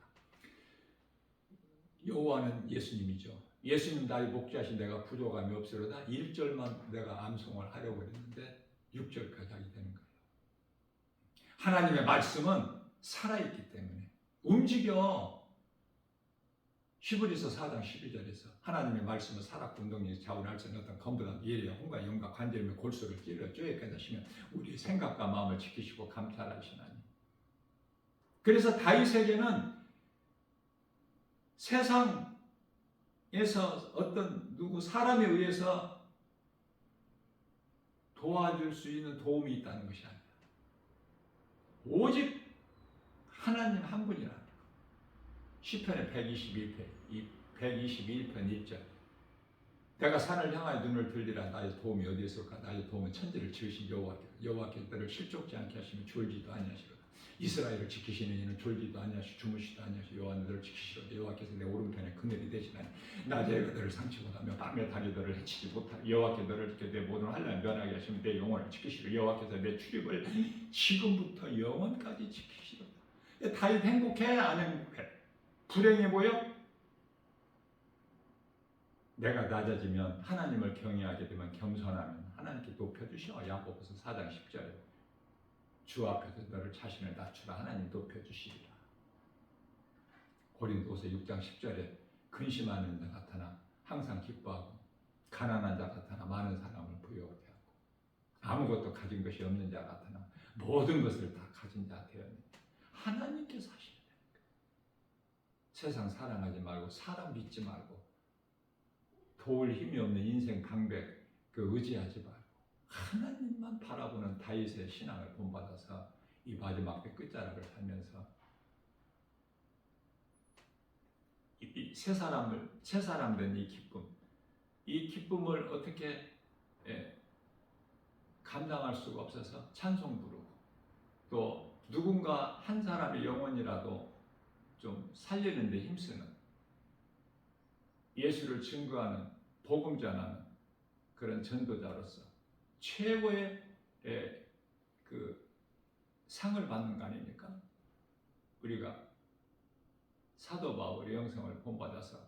여호와는 예수님이죠. 예수님 나의 목자신 내가 부족함이 없으로다. 1절만 내가 암송을 하려고 했는데 6절까지 하게 되는 거예요. 하나님의 말씀은 살아있기 때문에 움직여. 히브리서 4장 12절에서 하나님의 말씀은 살았고 운동력이 자원할 수 있는 어떤 검보다 예리와 홍과 영과 관절며 골수를 찔러 쪼개까지 하시면 우리의 생각과 마음을 지키시고 감찰하시나니. 그래서 다윗에게는 세상에서 어떤 누구 사람에 의해서 도와줄 수 있는 도움이 있다는 것이 아니라 오직 하나님 한 분이라는 거. 시편의 121편 1절. 내가 산을 향하여 눈을 들리라. 나의 도움이 어디에 있을까? 나의 도움은 천지를 지으신 여호와께 너를 실족지 않게 하시며 졸지도 아니하시리라. 이스라엘을 지키시는 이는 졸지도 아니하시고 주무시도 아니하시고 여호와는 너를 지키시리라. 여호와께서 내 오른편에 그늘이 되시나니 낮에 너를 상치 못하며 밤에 달이 너를 해치지 못하리라. 여호와께 너를 지켜 내 모든 환난을 면하게 하시며 내 영혼을 지키시리라. 여호와께서 내 출입을 지금부터 영원까지 지키시리라. 다윗 행복해? 안 행복해? 불행해 보여? 내가 낮아지면 하나님을 경외하게 되면 겸손하면 하나님께 높여주셔. 야고보서 4장 10절에 주 앞에서 너를 자신을 낮추라. 하나님 높여주시리라. 고린도서 6장 10절에 근심하는 자 나타나 항상 기뻐하고 가난한 자 나타나 많은 사람을 부유하게 하고 아무것도 가진 것이 없는 자 나타나 모든 것을 다 가진 자 되었느니 하나님께서 하시는 거예요. 세상 사랑하지 말고 사람 믿지 말고 도울 힘이 없는 인생 강백 의지하지 말고 하나님만 바라보는 다윗의 신앙을 본받아서 이 마지막 때 끝자락을 살면서 새 사람 된 이 기쁨을 어떻게 감당할 수가 없어서 찬송 부르고 또 누군가 한 사람의 영혼이라도 좀 살리는 데 힘쓰는 예수를 증거하는 복음 전하는 그런 전도자로서 최고의 그 상을 받는 거 아닙니까? 우리가 사도 바울의 영성을 본받아서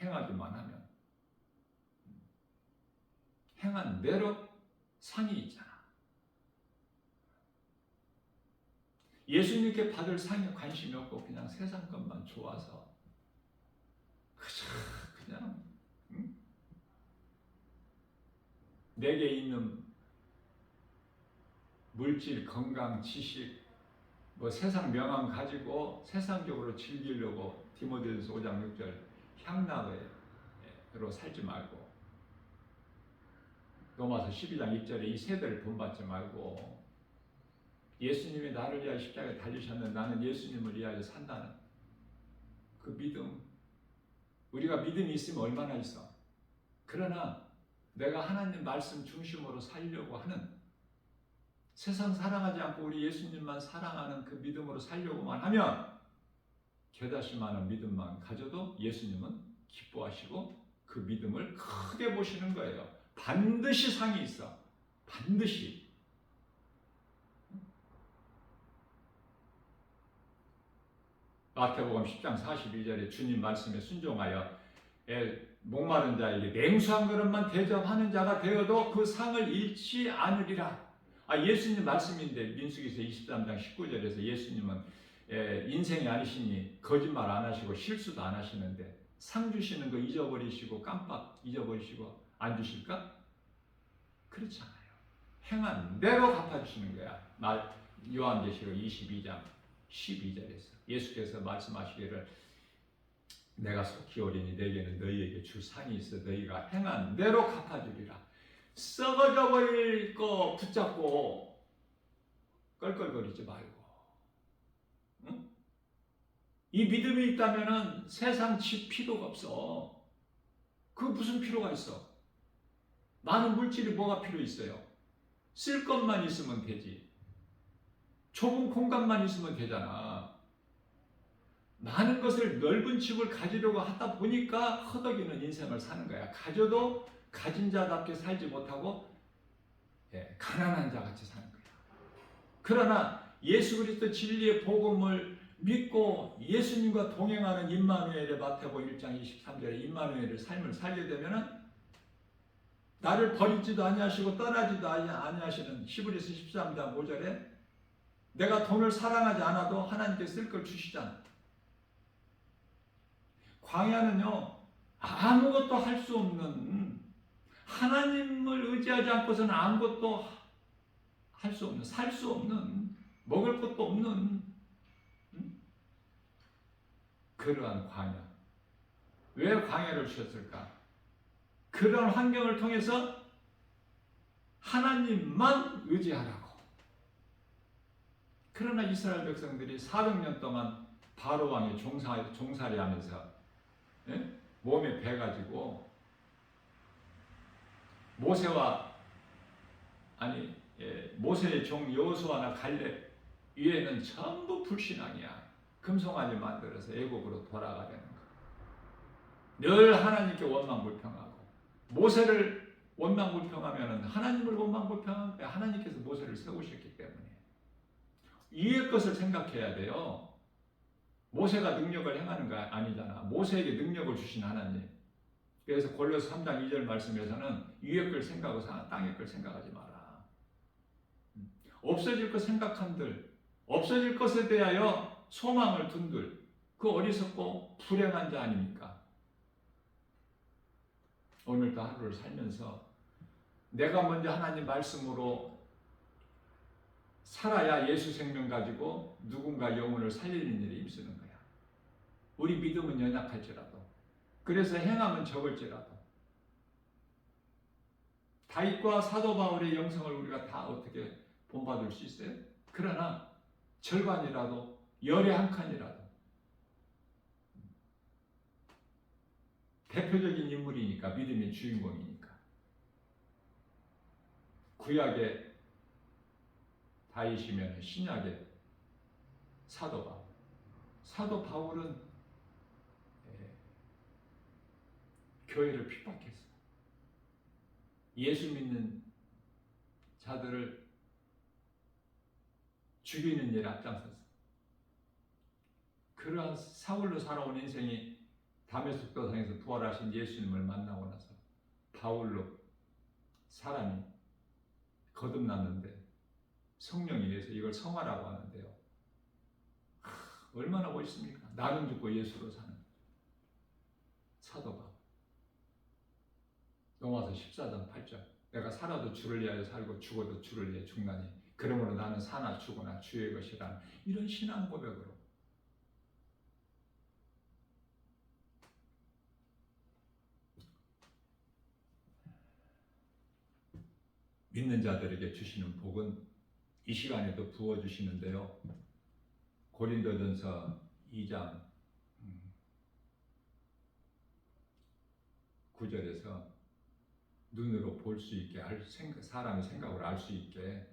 행하기만 하면 행한 대로 상이 있잖아. 예수님께 받을 상에 관심이 없고 그냥 세상 것만 좋아서 그냥 내게 있는 물질, 건강, 지식, 세상 명함 가지고 세상적으로 즐기려고 디모데전서 5장 6절 향락으로 살지 말고 로마서 12장 2절에 이 세대를 본받지 말고 예수님이 나를 위하여 십자가에 달리셨는데 나는 예수님을 위하여 산다는 그 믿음. 우리가 믿음이 있으면 얼마나 있어. 그러나 내가 하나님 말씀 중심으로 살려고 하는 세상 사랑하지 않고 우리 예수님만 사랑하는 그 믿음으로 살려고만 하면 겨자씨만한 믿음만 가져도 예수님은 기뻐하시고 그 믿음을 크게 보시는 거예요. 반드시 상이 있어. 반드시. 마태복음 10장 42절에 주님 말씀에 순종하여 목마른 자에게 냉수 한 그릇만 대접하는 자가 되어도 그 상을 잃지 않으리라. 예수님 말씀인데 민수기서 23장 19절에서 예수님은 인생이 아니시니 거짓말 안 하시고 실수도 안 하시는데 상 주시는 거 잊어버리시고 깜빡 잊어버리시고 안 주실까? 그렇지 않아요. 행한 대로 갚아주시는 거야. 요한계시록 22장 12절에서 예수께서 말씀하시기를 내가 속히 오리니 내게는 너희에게 줄 상이 있어 너희가 행한 대로 갚아주리라. 썩어져 버릴 거 붙잡고 껄껄거리지 말고, 응? 이 믿음이 있다면은 세상 집 필요가 없어. 그 무슨 필요가 있어? 많은 물질이 뭐가 필요 있어요? 쓸 것만 있으면 되지. 좁은 공간만 있으면 되잖아. 많은 것을 넓은 집을 가지려고 하다 보니까 허덕이는 인생을 사는 거야. 가져도 가진 자답게 살지 못하고 가난한 자 같이 사는 거야. 그러나 예수 그리스도 진리의 복음을 믿고 예수님과 동행하는 임마누엘의 마태복음 1장 23절에 임마누엘의 삶을 살게 되면은 나를 버리지도 아니하시고 떠나지도 아니하시는 히브리서 13장 5절에 내가 돈을 사랑하지 않아도 하나님께 쓸 걸 주시잖아. 광야는요 아무것도 할 수 없는, 하나님을 의지하지 않고서는 아무것도 할 수 없는, 살 수 없는, 먹을 것도 없는 그러한 광야. 왜 광야를 주셨을까? 그런 환경을 통해서 하나님만 의지하라고. 그러나 이스라엘 백성들이 400년 동안 바로 왕의 종살이하면서 몸에 배가지고 모세의 종 여호수아나 갈렙 위에는 전부 불신앙이야. 금송아지 만들어서 애국으로 돌아가려는 거. 늘 하나님께 원망불평하고, 모세를 원망불평하면 하나님을 원망불평한 거야. 하나님께서 모세를 세우셨기 때문에. 위의 것을 생각해야 돼요. 모세가 능력을 행하는 거 아니잖아. 모세에게 능력을 주신 하나님. 그래서 골로새 3장 2절 말씀에서는 위의 걸 생각하고 땅의 걸 생각하지 마라. 없어질 것 생각한들, 없어질 것에 대하여 소망을 둔들, 그 어리석고 불행한 자 아닙니까? 오늘도 하루를 살면서 내가 먼저 하나님 말씀으로 살아야 예수 생명 가지고 누군가 영혼을 살리는 일에 힘쓰는 거야. 우리 믿음은 연약할지라도, 그래서 행함은 적을지라도. 다윗과 사도 바울의 영성을 우리가 다 어떻게 본받을 수 있어요? 그러나 절반이라도, 열의 한 칸이라도. 대표적인 인물이니까, 믿음의 주인공이니까. 구약의 다윗이면 신약의 사도 바울. 사도 바울은 교회를 핍박했어. 예수 믿는 자들을 죽이는 일에 앞장섰어. 그러한 사울로 살아온 인생이 다메섹 도상에서 부활하신 예수님을 만나고 나서 바울로 사람이 거듭났는데, 성령에 의해서 이걸 성화라고 하는데요. 얼마나 멋있습니까? 나는 죽고 예수로 사는 사도 바울. 로마서 14장 8절. 내가 살아도 주를 위하여 살고 죽어도 주를 위해 죽나니 그러므로 나는 사나 죽으나 주의 것이라는 이런 신앙 고백으로 믿는 자들에게 주시는 복은 이 시간에도 부어주시는데요. 고린도전서 2장 9절에서 눈으로 볼 수 있게, 사람의 생각을 알 수 있게,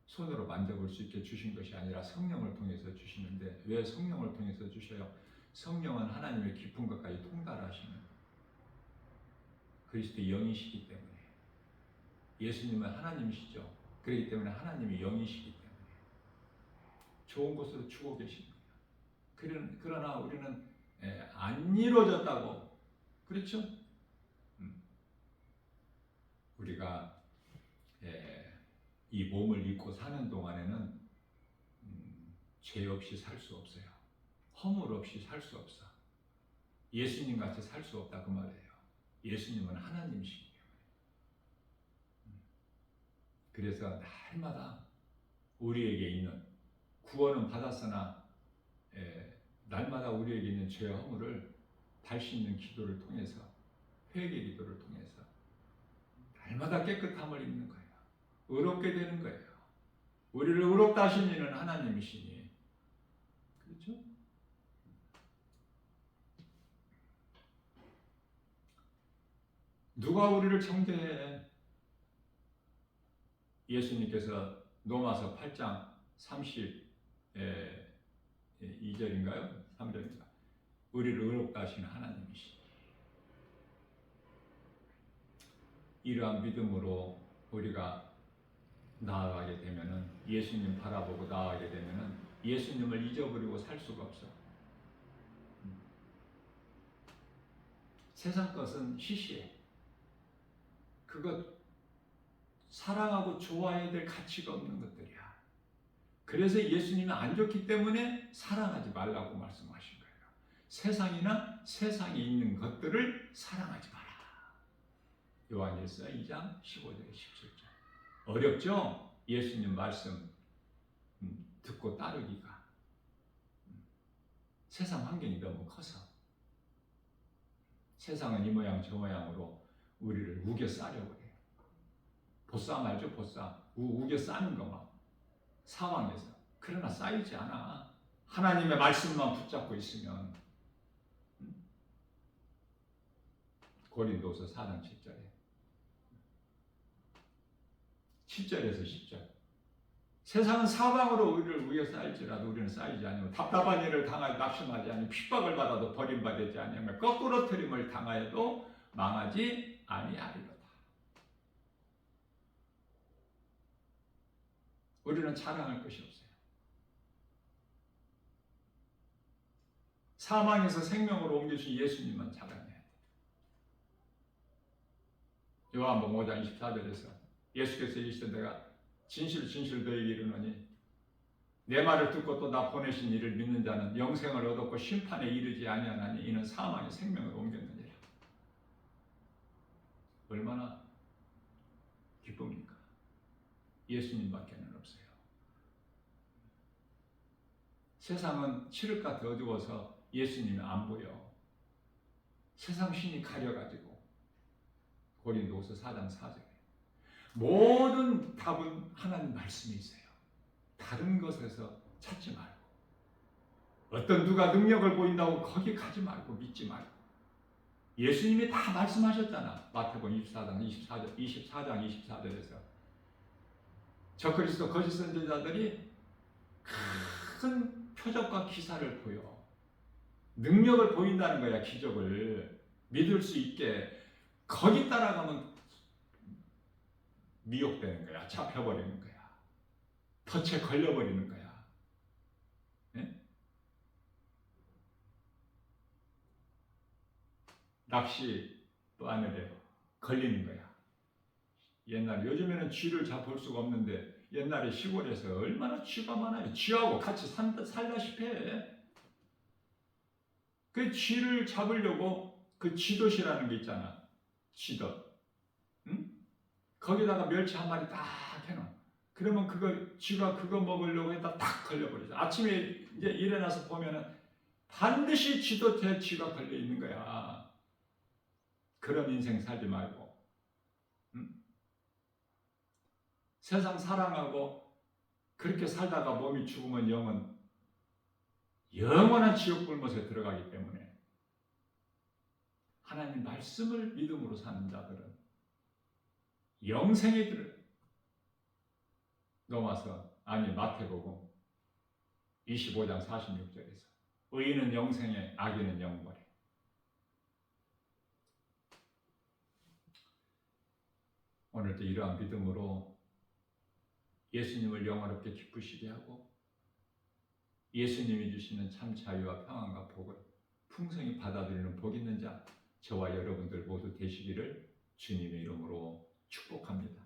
손으로 만져볼 수 있게 주신 것이 아니라 성령을 통해서 주시는데, 왜 성령을 통해서 주셔요? 성령은 하나님의 깊은 것까지 통달하시는 그리스도의 영이시기 때문에. 예수님은 하나님이시죠. 그렇기 때문에 하나님이 영이시기 때문에 좋은 곳으로 주고 계신 거예요. 그러나 우리는 안 이루어졌다고, 그렇죠? 우리가 이 몸을 입고 사는 동안에는 죄 없이 살 수 없어요. 허물 없이 살 수 없어. 예수님 같이 살 수 없다, 그 말이에요. 예수님은 하나님이시기 때문에. 그래서 날마다 우리에게 있는, 구원은 받았으나 날마다 우리에게 있는 죄의 허물을 발 씻는 기도를 통해서, 회개 기도를 통해서 날마다 깨끗함을 입는 거예요. 의롭게 되는 거예요. 우리를 의롭다 하신 이는 하나님이시니. 그렇죠? 누가 우리를 정죄해? 예수님께서 로마서 8장 32절인가요? 3절인가? 우리를 의롭다 하시는 하나님이시죠. 이러한 믿음으로 우리가 나아가게 되면은, 예수님 바라보고 나아가게 되면은 예수님을 잊어버리고 살 수가 없어. 세상 것은 시시해. 그것 사랑하고 좋아해야 될 가치가 없는 것들이야. 그래서 예수님이 안 좋기 때문에 사랑하지 말라고 말씀하신 거예요. 세상이나 세상에 있는 것들을 사랑하지 마라. 요한일서 2장 15절 17절. 어렵죠? 예수님 말씀 듣고 따르기가. 세상 환경이 너무 커서. 세상은 이 모양 저 모양으로 우리를 우겨 싸려고 해요. 보쌈 알죠? 보쌈. 우겨 싸는 것만. 상황에서. 그러나 쌓이지 않아. 하나님의 말씀만 붙잡고 있으면. 고린도서 4장 7절에 7절에서 10절. 세상은 사방으로 우리를 우겨 쌓일지라도 우리는 쌓이지 아니하고, 답답한 일을 당하여 낙심하지 아니하며, 핍박을 받아도 버림받지 아니하며, 거꾸로 트림을 당하여도 망하지 아니하리로다. 우리는 자랑할 것이 없어요. 사망에서 생명으로 옮기신 예수님만 자랑해야 돼. 요한복음 5장 24절에서 예수께서 이르시되 내가 진실 너에게 이르노니 내 말을 듣고 또 나 보내신 이를 믿는 자는 영생을 얻었고 심판에 이르지 아니하나니 이는 사망의 생명으로 옮겼느니라. 얼마나 기쁩니까? 예수님밖에는 없어요. 세상은 칠흑같이 어두워서 예수님이 안 보여. 세상 신이 가려가지고. 고린도후서 4장 4절에 모든 답은 하나님 말씀에 있어요. 다른 것에서 찾지 말고, 어떤 누가 능력을 보인다고 거기 가지 말고, 믿지 말고. 예수님이 다 말씀하셨잖아. 마태복음 24장 24절에서 저 그리스도 거짓 선지자들이 큰 표적과 기사를 보여. 능력을 보인다는 거야. 기적을 믿을 수 있게. 거기 따라가면 미혹되는 거야. 잡혀버리는 거야. 덫에 걸려버리는 거야. 네? 낚시 바늘에 걸리는 거야. 요즘에는 쥐를 잘 볼 수가 없는데, 옛날에 시골에서 얼마나 쥐가 많아요. 쥐하고 같이 살다시피 해. 그 쥐를 잡으려고 그 쥐덫이라는 게 있잖아. 쥐덫. 응? 거기다가 멸치 한 마리 딱 해놔. 그러면 쥐가 그거 먹으려고 해다 딱 걸려버리죠. 아침에 이제 일어나서 보면은 반드시 쥐덫에 쥐가 걸려 있는 거야. 그런 인생 살지 말고. 응? 세상 사랑하고 그렇게 살다가 몸이 죽으면 영은 영원한 지옥 불못에 들어가기 때문에, 하나님 말씀을 믿음으로 사는 자들은 영생에 들어요. 마태복음 25장 46절에서 의인은 영생에, 악인은 영벌에. 오늘도 이러한 믿음으로 예수님을 영화롭게 기쁘시게 하고, 예수님이 주시는 참 자유와 평안과 복을 풍성히 받아들이는 복 있는 자, 저와 여러분들 모두 되시기를 주님의 이름으로 축복합니다.